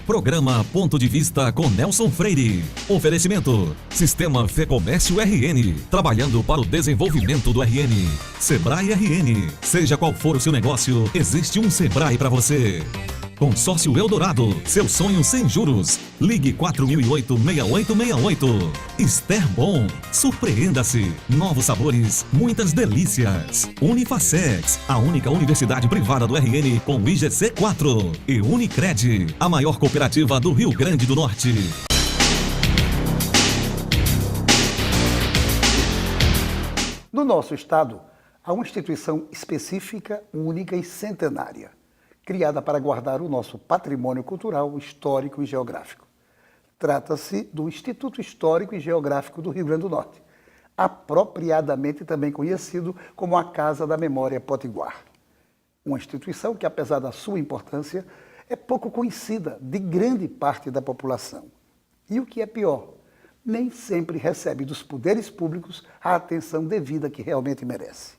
Programa Ponto de Vista com Nelson Freire. Oferecimento: Sistema Fê Comércio RN. Trabalhando para o desenvolvimento do RN. Sebrae RN. Seja qual for o seu negócio, existe um Sebrae para você. Consórcio Eldorado. Seu sonho sem juros. Ligue 4008-6868. Ester Bom. Surpreenda-se. Novos sabores, muitas delícias. Unifacex, a única universidade privada do RN com IGC 4. E Unicred, a maior cooperativa do Rio Grande do Norte. No nosso estado, há uma instituição específica, única e centenária, criada para guardar o nosso patrimônio cultural, histórico e geográfico. Trata-se do Instituto Histórico e Geográfico do Rio Grande do Norte, apropriadamente também conhecido como a Casa da Memória Potiguar. Uma instituição que, apesar da sua importância, é pouco conhecida de grande parte da população. E o que é pior, nem sempre recebe dos poderes públicos a atenção devida que realmente merece.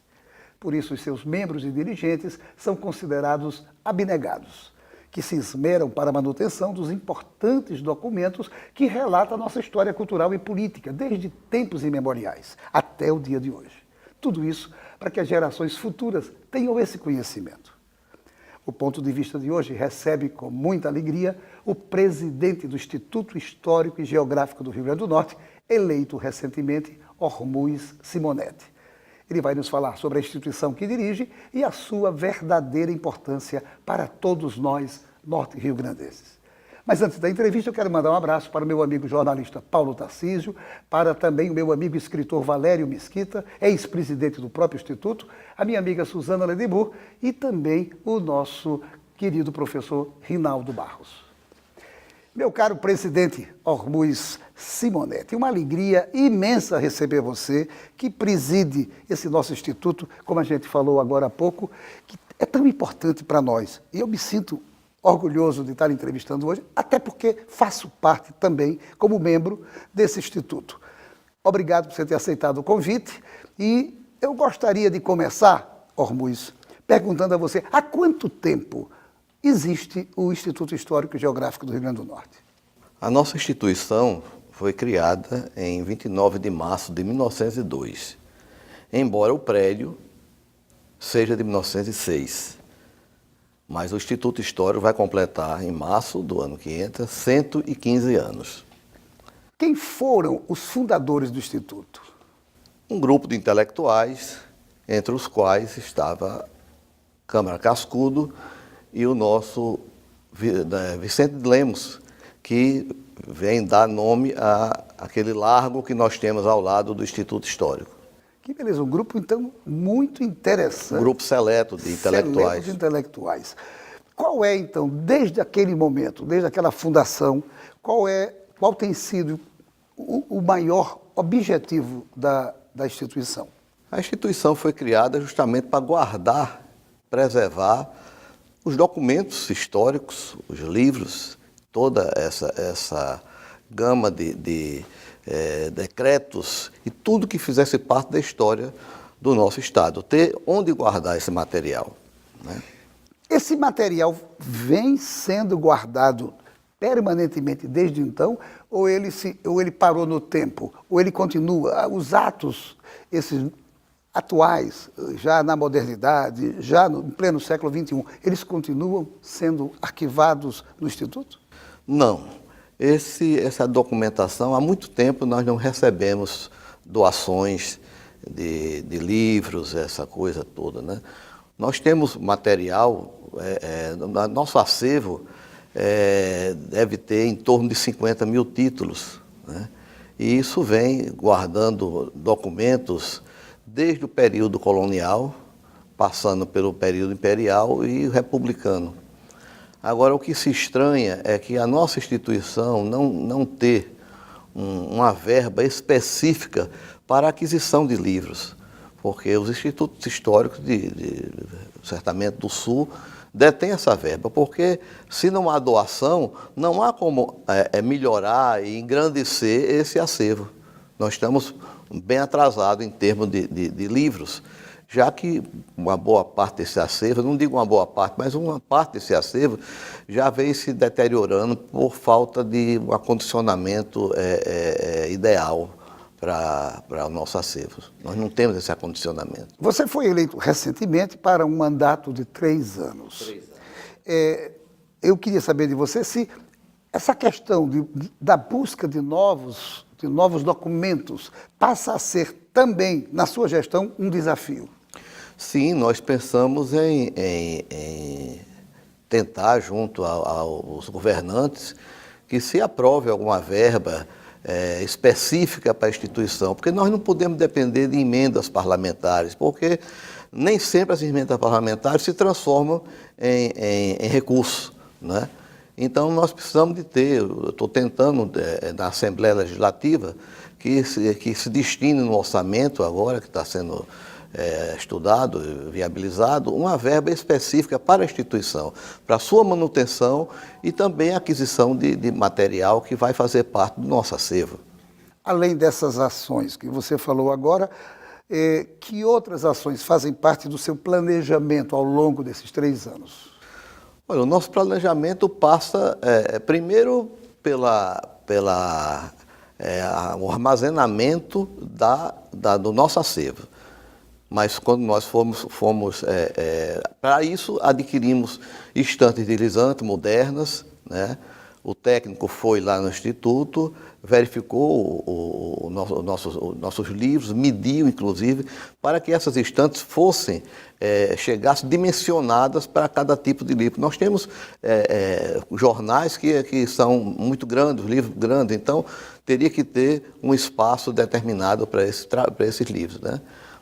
Por isso, os seus membros e dirigentes são considerados abnegados, que se esmeram para a manutenção dos importantes documentos que relatam a nossa história cultural e política, desde tempos imemoriais até o dia de hoje. Tudo isso para que as gerações futuras tenham esse conhecimento. O Ponto de Vista de hoje recebe com muita alegria o presidente do Instituto Histórico e Geográfico do Rio Grande do Norte, eleito recentemente, Ormuz Simonetti. Ele vai nos falar sobre a instituição que dirige e a sua verdadeira importância para todos nós norte-riograndenses. Mas antes da entrevista, eu quero mandar um abraço para o meu amigo jornalista Paulo Tarcísio, para também o meu amigo escritor Valério Mesquita, ex-presidente do próprio Instituto, a minha amiga Suzana Ledibur e também o nosso querido professor Rinaldo Barros. Meu caro presidente Ormuz Simonetti, uma alegria imensa receber você, que preside esse nosso instituto, como a gente falou agora há pouco, que é tão importante para nós. E eu me sinto orgulhoso de estar entrevistando hoje, até porque faço parte também, como membro desse instituto. Obrigado por você ter aceitado o convite e eu gostaria de começar, Ormuz, perguntando a você, há quanto tempo existe o Instituto Histórico e Geográfico do Rio Grande do Norte? A nossa instituição foi criada em 29 de março de 1902, embora o prédio seja de 1906. Mas o Instituto Histórico vai completar, em março do ano que entra, 115 anos. Quem foram os fundadores do Instituto? Um grupo de intelectuais, entre os quais estava Câmara Cascudo e o nosso Vicente de Lemos, que vem dar nome àquele largo que nós temos ao lado do Instituto Histórico. Que beleza, um grupo, então, muito interessante. Um grupo seleto de intelectuais. Seleto de intelectuais. Qual é, então, desde aquele momento, desde aquela fundação, qual tem sido o maior objetivo da instituição? A instituição foi criada justamente para guardar, preservar os documentos históricos, os livros, toda essa gama de decretos e tudo que fizesse parte da história do nosso Estado. Ter onde guardar esse material, né? Esse material vem sendo guardado permanentemente desde então, ou ele parou no tempo, ou ele continua, os atos, esses atuais, já na modernidade, já em pleno século XXI, eles continuam sendo arquivados no Instituto? Não. Essa documentação, há muito tempo nós não recebemos doações de livros, essa coisa toda, né? Nós temos material, nosso acervo deve ter em torno de 50 mil títulos, né? E isso vem guardando documentos desde o período colonial, passando pelo período imperial e republicano. Agora, o que se estranha é que a nossa instituição não ter uma verba específica para a aquisição de livros, porque os institutos históricos, certamente do Sul, detêm essa verba, porque se não há doação, não há como melhorar e engrandecer esse acervo. Nós estamos bem atrasados em termos de livros. já que uma boa parte desse acervo, não digo uma boa parte, mas uma parte desse acervo já vem se deteriorando por falta de um acondicionamento ideal para o nosso acervo. Nós não temos esse acondicionamento. Você foi eleito recentemente para um mandato de 3 anos. Eu queria saber de você se essa questão da busca de novos documentos passa a ser também, na sua gestão, um desafio. Sim, nós pensamos em tentar, junto aos governantes, que se aprove alguma verba específica para a instituição, porque nós não podemos depender de emendas parlamentares, porque nem sempre as emendas parlamentares se transformam em recursos, né? Então, nós precisamos de ter, eu estou tentando, na Assembleia Legislativa, que se destine no orçamento agora, que está sendo estudado, viabilizado, uma verba específica para a instituição, para a sua manutenção e também a aquisição de material que vai fazer parte do nosso acervo. Além dessas ações que você falou agora, que outras ações fazem parte do seu planejamento ao longo desses 3 anos? Olha, o nosso planejamento passa, primeiro, o armazenamento do nosso acervo. Mas quando nós fomos para isso, adquirimos estantes deslizantes modernas, né? O técnico foi lá no Instituto, verificou nossos livros, mediu, inclusive, para que essas estantes chegassem dimensionadas para cada tipo de livro. Nós temos jornais que são muito grandes, livros grandes, então teria que ter um espaço determinado para esses livros, né?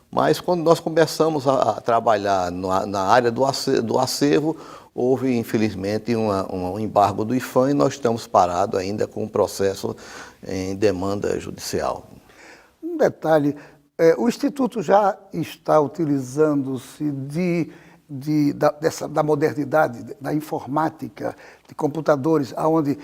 Mas quando nós começamos a trabalhar na área do acervo, houve, infelizmente, um embargo do IPHAN e nós estamos parados ainda com um processo em demanda judicial. Um detalhe, o Instituto já está utilizando-se da modernidade, da informática, de computadores, onde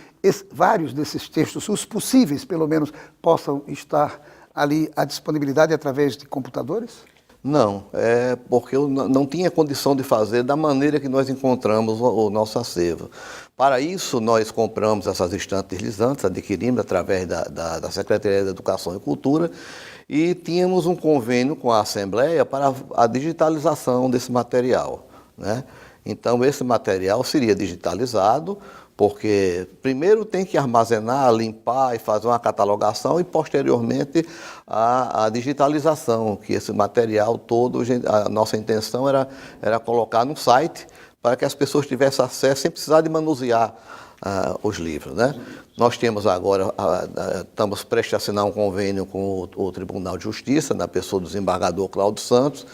vários desses textos, os possíveis pelo menos, possam estar ali à disponibilidade através de computadores? Não, porque eu não tinha condição de fazer da maneira que nós encontramos o nosso acervo. Para isso, nós compramos essas estantes deslizantes, adquirimos através da Secretaria de Educação e Cultura, e tínhamos um convênio com a Assembleia para a digitalização desse material, né? Então, esse material seria digitalizado, porque primeiro tem que armazenar, limpar e fazer uma catalogação e posteriormente a digitalização, que esse material todo, a nossa intenção era colocar no site para que as pessoas tivessem acesso sem precisar de manusear os livros, né? Nós temos agora, estamos prestes a assinar um convênio com o Tribunal de Justiça, na pessoa do desembargador Cláudio Santos,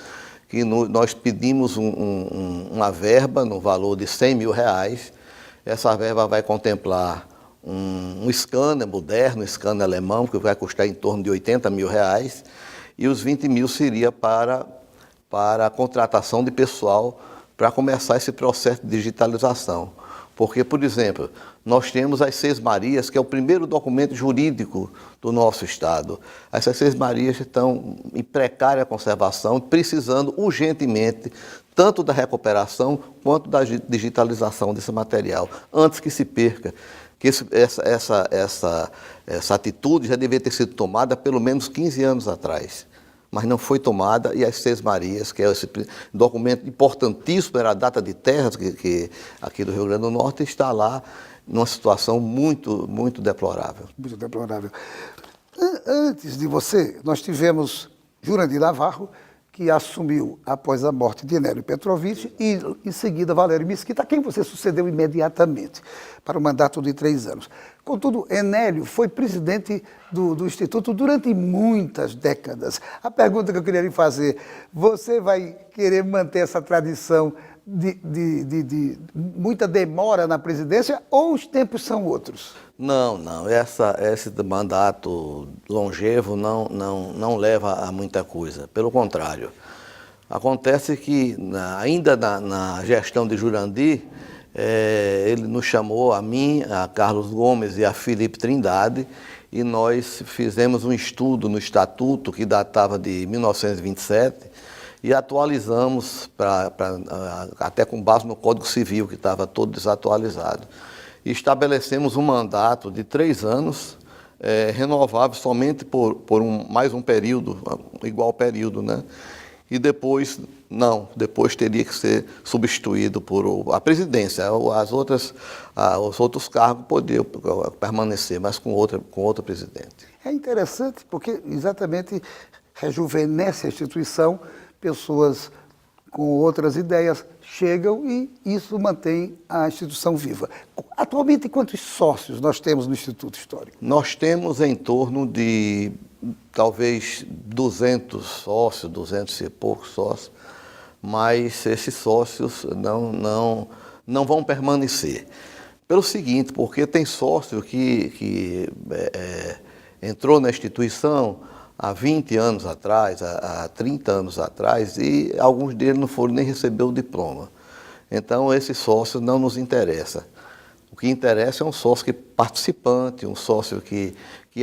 que nós pedimos uma verba no valor de R$100 mil. Essa verba vai contemplar um scanner moderno, um scanner alemão, que vai custar em torno de R$80 mil, e os 20 mil seria para a contratação de pessoal para começar esse processo de digitalização. Porque, por exemplo, nós temos as Seis Marias, que é o primeiro documento jurídico do nosso Estado. Essas Seis Marias estão em precária conservação, precisando urgentemente tanto da recuperação quanto da digitalização desse material, antes que se perca. Que essa atitude já deveria ter sido tomada há pelo menos 15 anos atrás. Mas não foi tomada, e as Seis Marias, que é esse documento importantíssimo, era a data de terras que aqui do Rio Grande do Norte, está lá numa situação muito, muito deplorável. Muito deplorável. Antes de você, nós tivemos Jurandir Navarro, que assumiu após a morte de Enélio Petrovich, e em seguida Valério Mesquita, a quem você sucedeu imediatamente para o mandato de 3 anos. Contudo, Enélio foi presidente do Instituto durante muitas décadas. A pergunta que eu queria lhe fazer, você vai querer manter essa tradição de muita demora na presidência ou os tempos são outros? Não. Esse mandato longevo não leva a muita coisa. Pelo contrário. Acontece que, ainda na gestão de Jurandir, ele nos chamou, a mim, a Carlos Gomes e a Felipe Trindade, e nós fizemos um estudo no Estatuto que datava de 1927, e atualizamos até com base no Código Civil, que estava todo desatualizado. E estabelecemos um mandato de 3 anos, renovável somente por mais um período, igual período, né? E depois, depois teria que ser substituído por a presidência. Os outros cargos poderiam permanecer, mas com outro presidente. É interessante porque exatamente rejuvenesce a instituição, pessoas com outras ideias chegam e isso mantém a instituição viva. Atualmente, quantos sócios nós temos no Instituto Histórico? Nós temos em torno de talvez 200 sócios, 200 e poucos sócios, mas esses sócios não vão permanecer. Pelo seguinte, porque tem sócio que entrou na instituição há 20 anos atrás, há 30 anos atrás, e alguns deles não foram nem receber o diploma. Então, esse sócio não nos interessa. O que interessa é um sócio participante, um sócio que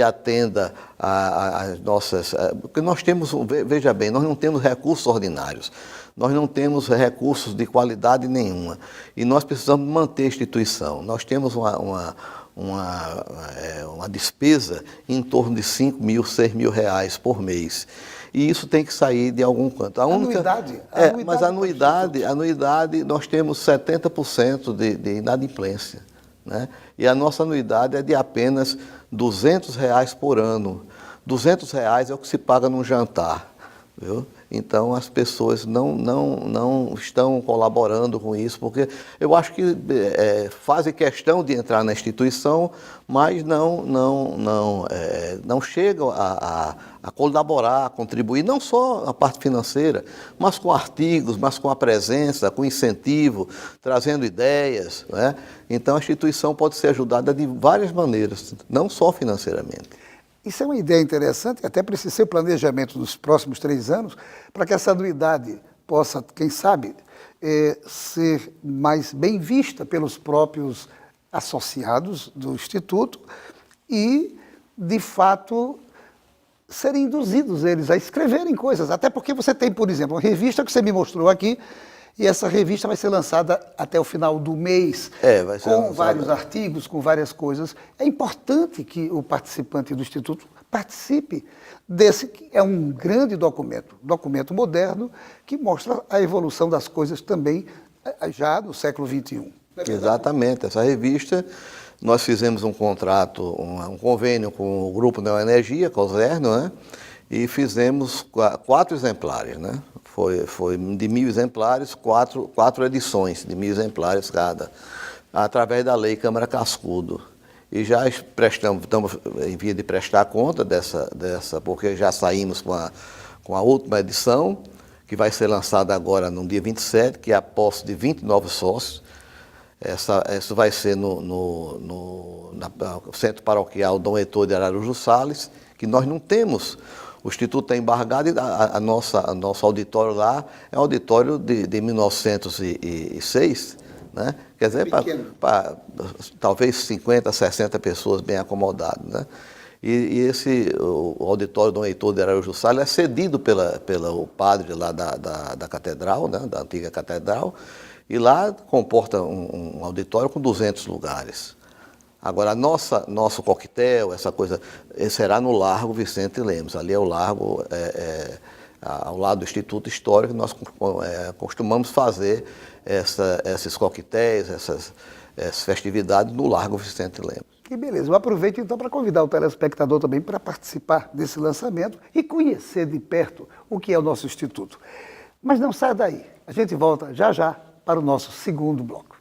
atenda às nossas... Porque nós temos, veja bem, nós não temos recursos ordinários, nós não temos recursos de qualidade nenhuma, e nós precisamos manter a instituição. Nós temos uma despesa em torno de 5 mil, 6 mil reais por mês. E isso tem que sair de algum canto. Anuidade? Mas a anuidade, nós temos 70% de inadimplência, né? E a nossa anuidade é de apenas R$ 200 por ano. R$ 200 é o que se paga num jantar, viu? Então, as pessoas não estão colaborando com isso, porque eu acho que fazem questão de entrar na instituição, mas não chegam a colaborar, a contribuir, não só a parte financeira, mas com artigos, mas com a presença, com incentivo, trazendo ideias, né? Então, a instituição pode ser ajudada de várias maneiras, não só financeiramente. Isso é uma ideia interessante, até precisa ser o planejamento dos próximos 3 anos, para que essa anuidade possa, quem sabe, ser mais bem vista pelos próprios associados do Instituto e, de fato, serem induzidos eles a escreverem coisas. Até porque você tem, por exemplo, uma revista que você me mostrou aqui, e essa revista vai ser lançada até o final do mês, vai ser com vários artigos, com várias coisas. É importante que o participante do Instituto participe desse, que é um grande documento moderno, que mostra a evolução das coisas também já no século XXI. Exatamente. Essa revista, nós fizemos um contrato, um convênio com o Grupo Neoenergia, Coserno, né? E fizemos 4 exemplares, né? Foi de 1.000 exemplares, 4 edições de 1.000 exemplares cada, através da Lei Câmara Cascudo. E já estamos em via de prestar conta dessa, porque já saímos com a última edição, que vai ser lançada agora no dia 27, que é a posse de 20 novos sócios. Isso vai ser no Centro Paroquial Dom Heitor de Araújo Salles, que nós não temos. O Instituto está embargado e nosso auditório lá é um auditório de 1906, né? Quer dizer, para talvez 50, 60 pessoas bem acomodadas, né? E o auditório Dom Heitor de Araújo Salles é cedido pelo padre lá da catedral, né? Da antiga catedral, e lá comporta um auditório com 200 lugares. Agora, nosso coquetel, essa coisa, será no Largo Vicente Lemos. Ali é o largo, ao lado do Instituto Histórico, nós costumamos fazer esses coquetéis, essas festividades no Largo Vicente Lemos. Que beleza. Eu aproveito então para convidar o telespectador também para participar desse lançamento e conhecer de perto o que é o nosso Instituto. Mas não saia daí. A gente volta já para o nosso segundo bloco.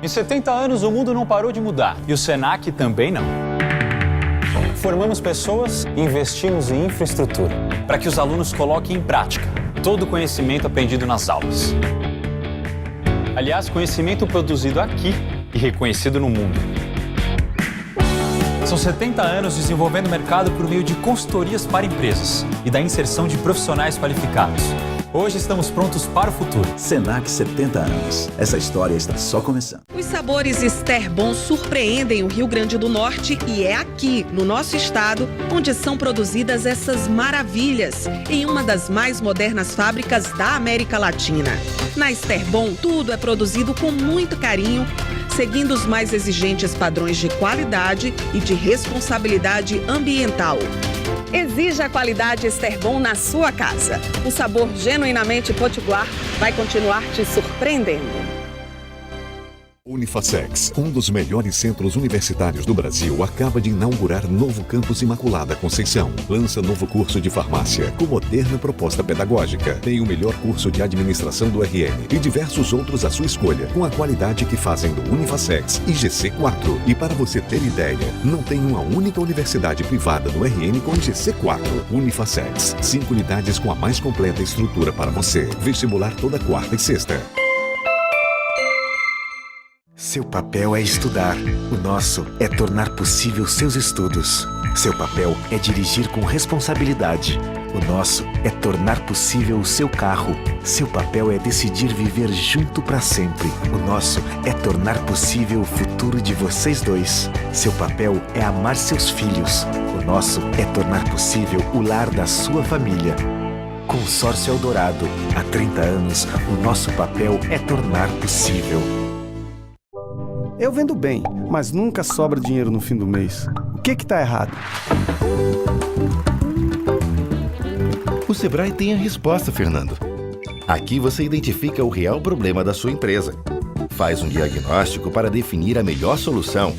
Em 70 anos, o mundo não parou de mudar e o Senac também não. Formamos pessoas e investimos em infraestrutura para que os alunos coloquem em prática todo o conhecimento aprendido nas aulas. Aliás, conhecimento produzido aqui e reconhecido no mundo. São 70 anos desenvolvendo o mercado por meio de consultorias para empresas e da inserção de profissionais qualificados. Hoje estamos prontos para o futuro. Senac 70 anos. Essa história está só começando. Os sabores Esterbon surpreendem o Rio Grande do Norte e é aqui, no nosso estado, onde são produzidas essas maravilhas, em uma das mais modernas fábricas da América Latina. Na Esterbon, tudo é produzido com muito carinho, seguindo os mais exigentes padrões de qualidade e de responsabilidade ambiental. Exija a qualidade Esterbon na sua casa. O sabor genuinamente potiguar vai continuar te surpreendendo. Unifacex, um dos melhores centros universitários do Brasil, acaba de inaugurar novo campus Imaculada Conceição. Lança novo curso de farmácia, com moderna proposta pedagógica. Tem o melhor curso de administração do RN e diversos outros à sua escolha, com a qualidade que fazem do Unifacex e GC4. E para você ter ideia, não tem uma única universidade privada do RN com GC4. Unifacex, 5 unidades com a mais completa estrutura para você. Vestibular toda quarta e sexta. Seu papel é estudar. O nosso é tornar possível seus estudos. Seu papel é dirigir com responsabilidade. O nosso é tornar possível o seu carro. Seu papel é decidir viver junto para sempre. O nosso é tornar possível o futuro de vocês dois. Seu papel é amar seus filhos. O nosso é tornar possível o lar da sua família. Consórcio Eldorado. Há 30 anos, o nosso papel é tornar possível. Eu vendo bem, mas nunca sobra dinheiro no fim do mês. O que está errado? O Sebrae tem a resposta, Fernando. Aqui você identifica o real problema da sua empresa, faz um diagnóstico para definir a melhor solução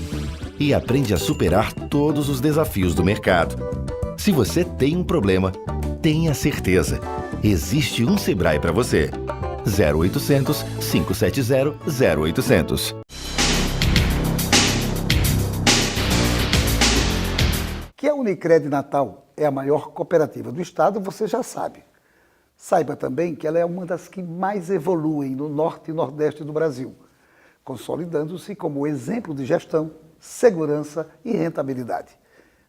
e aprende a superar todos os desafios do mercado. Se você tem um problema, tenha certeza. Existe um Sebrae para você. 0800 570 0800. Que a Unicred Natal é a maior cooperativa do estado, você já sabe. Saiba também que ela é uma das que mais evoluem no norte e nordeste do Brasil, consolidando-se como exemplo de gestão, segurança e rentabilidade.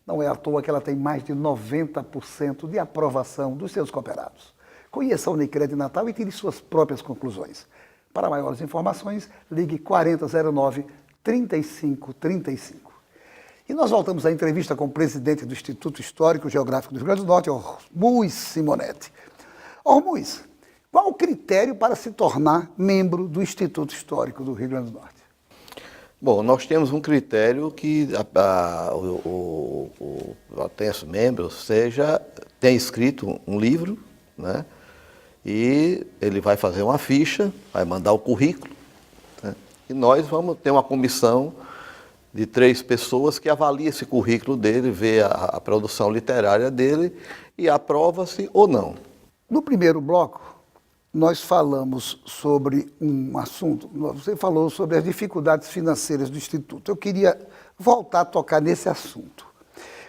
Não é à toa que ela tem mais de 90% de aprovação dos seus cooperados. Conheça a Unicred Natal e tire suas próprias conclusões. Para maiores informações, ligue 4009-3535. E nós voltamos à entrevista com o presidente do Instituto Histórico e Geográfico do Rio Grande do Norte, Ormuz Simonetti. Ormuz, qual o critério para se tornar membro do Instituto Histórico do Rio Grande do Norte? Bom, nós temos um critério que o atenso membro tenha escrito um livro, né? E ele vai fazer uma ficha, vai mandar o currículo, né? E nós vamos ter uma comissão de 3 pessoas que avalia esse currículo dele, vê a produção literária dele e aprova-se ou não. No primeiro bloco, nós falamos sobre um assunto, você falou sobre as dificuldades financeiras do Instituto. Eu queria voltar a tocar nesse assunto.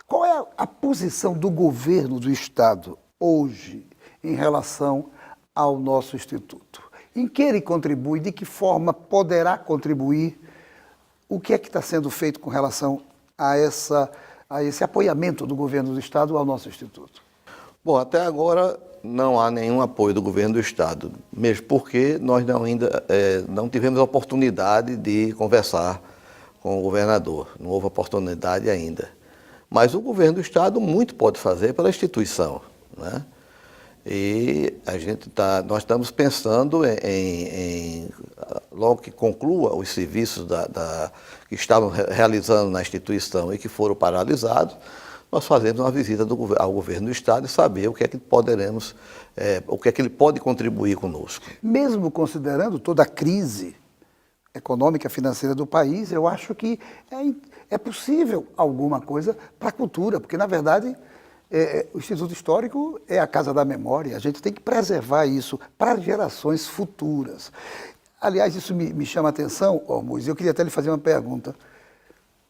Qual é a posição do governo do Estado hoje em relação ao nosso Instituto? Em que ele contribui, de que forma poderá contribuir? O que é que está sendo feito com relação a esse apoiamento do governo do Estado ao nosso Instituto? Bom, até agora não há nenhum apoio do governo do Estado, mesmo porque nós não tivemos a oportunidade de conversar com o governador, não houve oportunidade ainda. Mas o governo do Estado muito pode fazer pela instituição, né? E nós estamos pensando logo que conclua os serviços que estavam realizando na instituição e que foram paralisados, nós fazemos uma visita ao governo do Estado e saber o que é que o que é que ele pode contribuir conosco. Mesmo considerando toda a crise econômica e financeira do país, eu acho que é possível alguma coisa para a cultura, porque, na verdade, o Instituto Histórico é a casa da memória, a gente tem que preservar isso para gerações futuras. Aliás, isso me chama a atenção, Ormuz, eu queria até lhe fazer uma pergunta.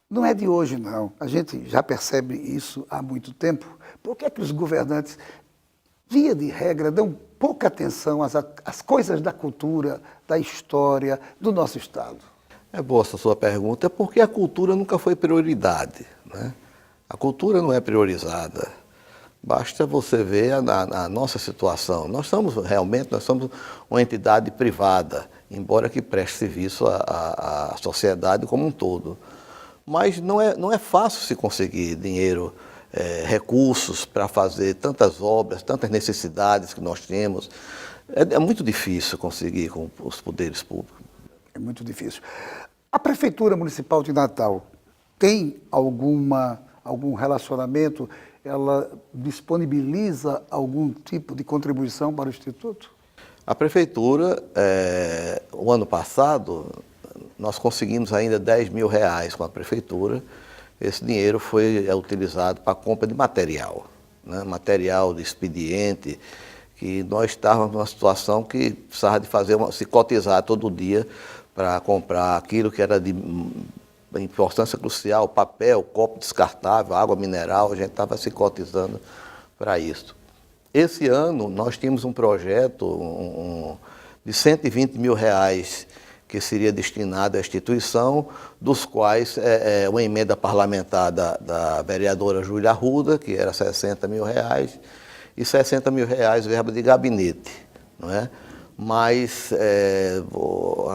Não é de hoje, não. A gente já percebe isso há muito tempo. Por que é que os governantes, via de regra, dão pouca atenção às coisas da cultura, da história do nosso Estado? É boa essa sua pergunta, porque a cultura nunca foi prioridade, né? A cultura não é priorizada. Basta você ver a nossa situação. Nós somos uma entidade privada, embora que preste serviço à sociedade como um todo. Mas não é fácil se conseguir dinheiro, recursos para fazer tantas obras, tantas necessidades que nós temos. É muito difícil conseguir com os poderes públicos. É muito difícil. A Prefeitura Municipal de Natal tem algum relacionamento? Ela disponibiliza algum tipo de contribuição para o Instituto? A Prefeitura, o ano passado, nós conseguimos ainda R$10 mil com a Prefeitura. Esse dinheiro foi utilizado para a compra de material, né? Material de expediente, que nós estávamos numa situação que precisava de se cotizar todo dia para comprar aquilo que era de importância crucial, papel, copo descartável, água mineral, a gente estava se cotizando para isso. Esse ano nós tínhamos um projeto de R$120 mil que seria destinado à instituição, dos quais uma emenda parlamentar da vereadora Júlia Arruda, que era R$60 mil, e R$60 mil verba de gabinete, não é? Mas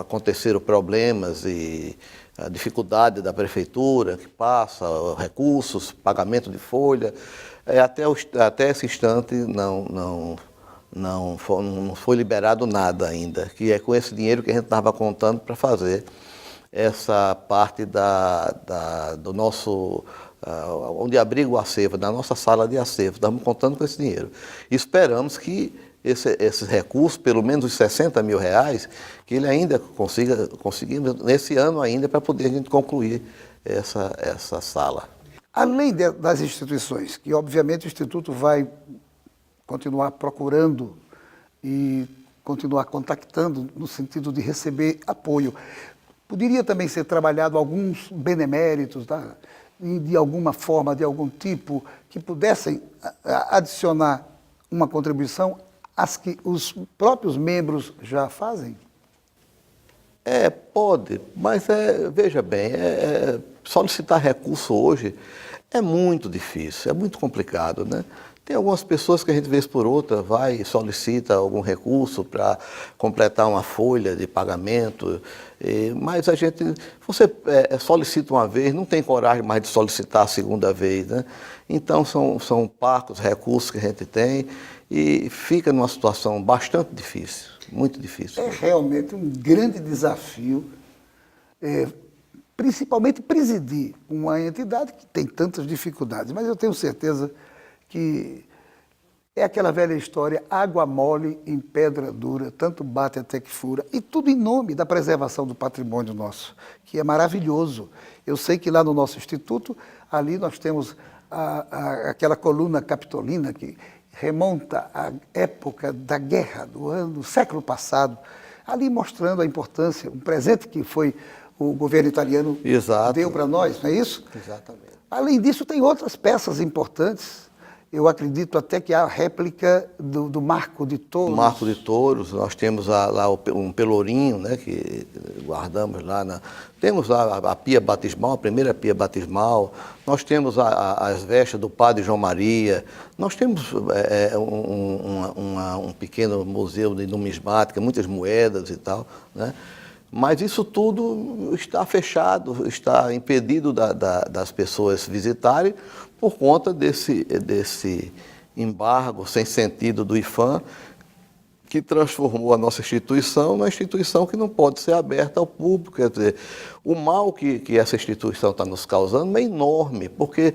aconteceram problemas e a dificuldade da prefeitura que passa, recursos, pagamento de folha, até esse instante não foi liberado nada ainda, que é com esse dinheiro que a gente estava contando para fazer essa parte do nosso, onde abriga o acervo, da nossa sala de acervo. Estamos contando com esse dinheiro. E esperamos que esses recursos, pelo menos os R$60 mil, que ele ainda conseguimos nesse ano ainda, para poder a gente concluir essa sala. Além das instituições, que obviamente o Instituto vai continuar procurando e continuar contactando no sentido de receber apoio, poderia também ser trabalhado alguns beneméritos, tá? De alguma forma, de algum tipo, que pudessem adicionar uma contribuição às que os próprios membros já fazem? Pode, mas veja bem, solicitar recurso hoje é muito difícil, é muito complicado, né? Tem algumas pessoas que a gente, vez por outra, vai e solicita algum recurso para completar uma folha de pagamento, mas você solicita uma vez, não tem coragem mais de solicitar a segunda vez, né? Então são poucos recursos que a gente tem e fica numa situação bastante difícil, muito difícil. É realmente um grande desafio, principalmente presidir uma entidade que tem tantas dificuldades, mas eu tenho certeza que é aquela velha história, água mole em pedra dura, tanto bate até que fura, e tudo em nome da preservação do patrimônio nosso, que é maravilhoso. Eu sei que lá no nosso instituto, ali nós temos aquela coluna capitolina que remonta à época da guerra, do século passado, ali mostrando a importância, um presente que foi o governo italiano deu para nós, não é isso? Exatamente. Além disso, tem outras peças importantes. Eu acredito até que há a réplica do Marco de Touros. O Marco de Touros, nós temos lá um pelourinho, né, que guardamos lá. Temos lá a pia batismal, a primeira pia batismal. Nós temos as vestes do Padre João Maria. Nós temos um pequeno museu de numismática, muitas moedas e tal, né? Mas isso tudo está fechado, está impedido das pessoas visitarem por conta desse embargo sem sentido do IPHAN, que transformou a nossa instituição numa instituição que não pode ser aberta ao público. Quer dizer, o mal que essa instituição está nos causando é enorme, porque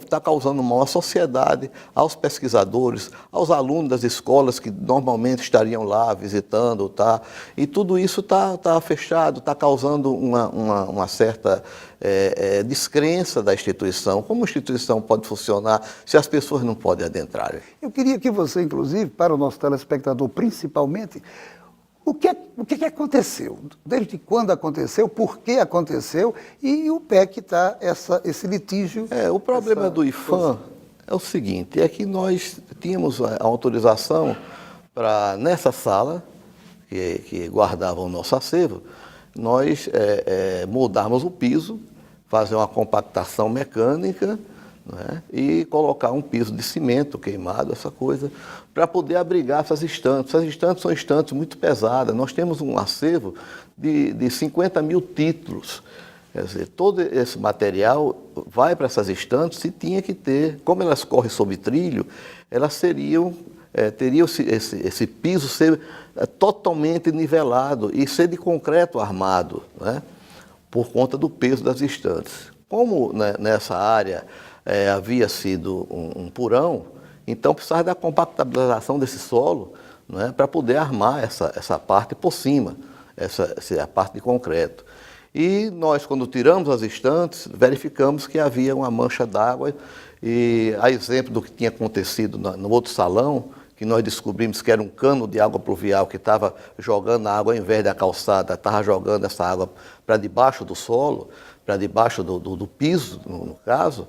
está causando mal à sociedade, aos pesquisadores, aos alunos das escolas que normalmente estariam lá visitando, tá? E tudo isso está fechado, está causando uma certa descrença da instituição. Como a instituição pode funcionar se as pessoas não podem adentrar? Eu queria que você, inclusive, para o nosso telespectador principalmente, o que aconteceu? Desde quando aconteceu? Por que aconteceu? E o pé que está esse litígio? O problema do IPHAN é o seguinte, é que nós tínhamos a autorização para, nessa sala, que guardava o nosso acervo, nós mudarmos o piso, fazer uma compactação mecânica, né? E colocar um piso de cimento queimado, essa coisa, para poder abrigar essas estantes. Essas estantes são estantes muito pesadas. Nós temos um acervo de 50 mil títulos. Quer dizer, todo esse material vai para essas estantes e tinha que ter, como elas correm sob trilho, elas teriam esse piso ser totalmente nivelado e ser de concreto armado, né? Por conta do peso das estantes. Como, né, nessa área havia sido um porão, então precisava da compactabilização desse solo, né, para poder armar essa parte por cima, a parte de concreto. E nós, quando tiramos as estantes, verificamos que havia uma mancha d'água, e a exemplo do que tinha acontecido no outro salão, que nós descobrimos que era um cano de água pluvial que estava jogando a água, ao invés da calçada, estava jogando essa água para debaixo do solo, para debaixo do piso, no caso.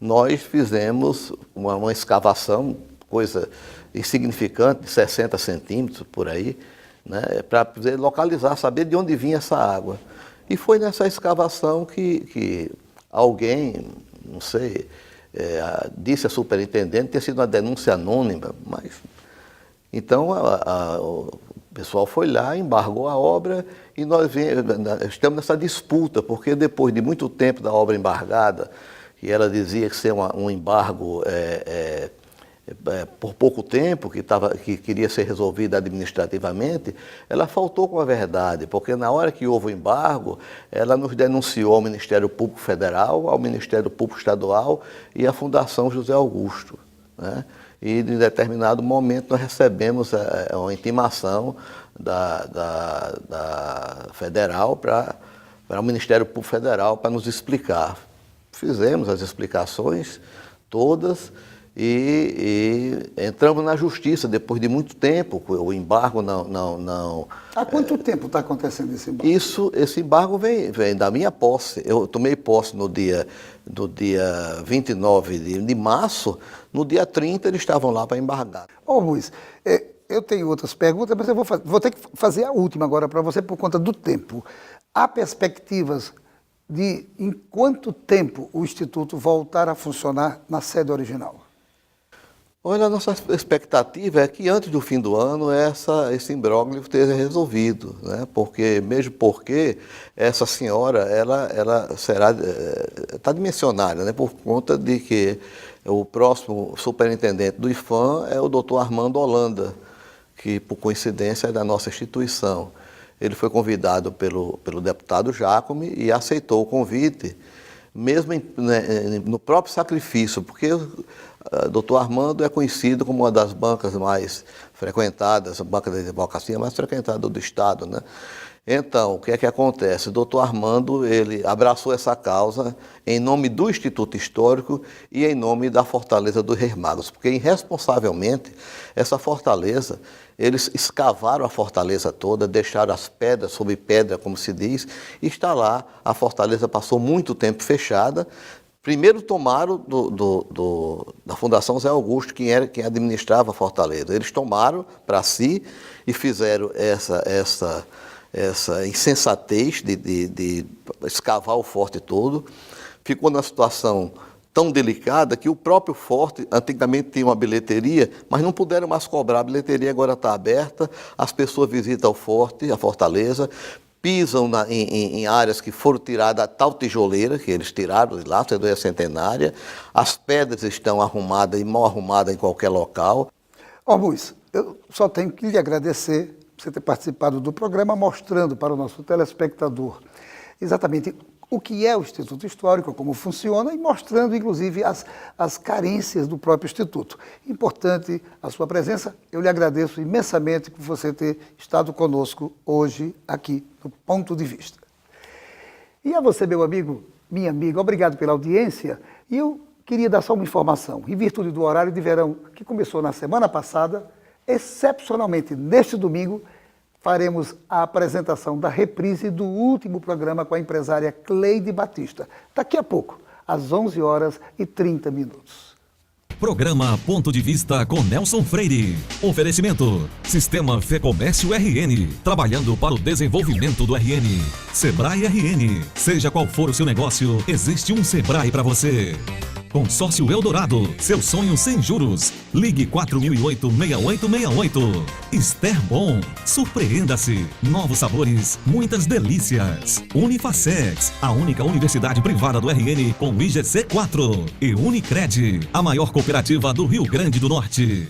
Nós fizemos uma escavação, coisa insignificante, de 60 centímetros, por aí, né, para poder localizar, saber de onde vinha essa água. E foi nessa escavação que alguém, não sei, disse à superintendente, ter sido uma denúncia anônima, mas... Então, o pessoal foi lá, embargou a obra e nós estamos nessa disputa, porque depois de muito tempo da obra embargada, e ela dizia que ser um embargo por pouco tempo, que queria ser resolvido administrativamente, ela faltou com a verdade, porque na hora que houve o embargo, ela nos denunciou ao Ministério Público Federal, ao Ministério Público Estadual e à Fundação José Augusto, né? E, em determinado momento, nós recebemos uma intimação da Federal para o Ministério Público Federal para nos explicar. Fizemos as explicações todas e entramos na justiça depois de muito tempo. O embargo não... Há quanto tempo está acontecendo esse embargo? Esse embargo vem da minha posse. Eu tomei posse no dia 29 de março. No dia 30 eles estavam lá para embargar. Ô Luiz, eu tenho outras perguntas, mas eu vou ter que fazer a última agora para você por conta do tempo. Há perspectivas de em quanto tempo o Instituto voltar a funcionar na sede original? Olha, a nossa expectativa é que antes do fim do ano esse imbróglio esteja resolvido, né? Mesmo porque essa senhora, ela está dimensionada, né? Por conta de que o próximo superintendente do IPHAN é o doutor Armando Holanda, que por coincidência é da nossa instituição. Ele foi convidado pelo deputado Jacome e aceitou o convite, mesmo no próprio sacrifício, porque o doutor Armando é conhecido como uma das bancas mais frequentadas, a banca da advocacia mais frequentada do Estado, né? Então, o que é que acontece? O doutor Armando, ele abraçou essa causa em nome do Instituto Histórico e em nome da Fortaleza dos Reis Magos, porque irresponsavelmente essa fortaleza, eles escavaram a fortaleza toda, deixaram as pedras sobre pedra, como se diz, e está lá, a fortaleza passou muito tempo fechada. Primeiro tomaram da Fundação José Augusto, quem administrava a fortaleza. Eles tomaram para si e fizeram essa insensatez de escavar o forte todo. Ficou numa situação tão delicada que o próprio forte, antigamente tinha uma bilheteria, mas não puderam mais cobrar. A bilheteria agora está aberta, as pessoas visitam o forte, a fortaleza, pisam em áreas que foram tiradas a tal tijoleira, que eles tiraram de lá, a centenária, as pedras estão arrumadas e mal arrumadas em qualquer local. Ó, Luiz, eu só tenho que lhe agradecer por você ter participado do programa, mostrando para o nosso telespectador exatamente o que é o Instituto Histórico, como funciona, e mostrando, inclusive, as carências do próprio Instituto. Importante a sua presença. Eu lhe agradeço imensamente por você ter estado conosco hoje aqui no Ponto de Vista. E a você, meu amigo, minha amiga, obrigado pela audiência. E eu queria dar só uma informação. Em virtude do horário de verão que começou na semana passada, excepcionalmente neste domingo, faremos a apresentação da reprise do último programa com a empresária Cleide Batista. Daqui a pouco, às 11h30. Programa Ponto de Vista com Nelson Freire. Oferecimento: Sistema Fecomércio RN. Trabalhando para o desenvolvimento do RN. Sebrae RN. Seja qual for o seu negócio, existe um Sebrae para você. Consórcio Eldorado, seu sonho sem juros. Ligue 4008-6868. Esterbom, surpreenda-se. Novos sabores, muitas delícias. Unifacex, a única universidade privada do RN com IGC 4. E Unicred, a maior cooperativa do Rio Grande do Norte.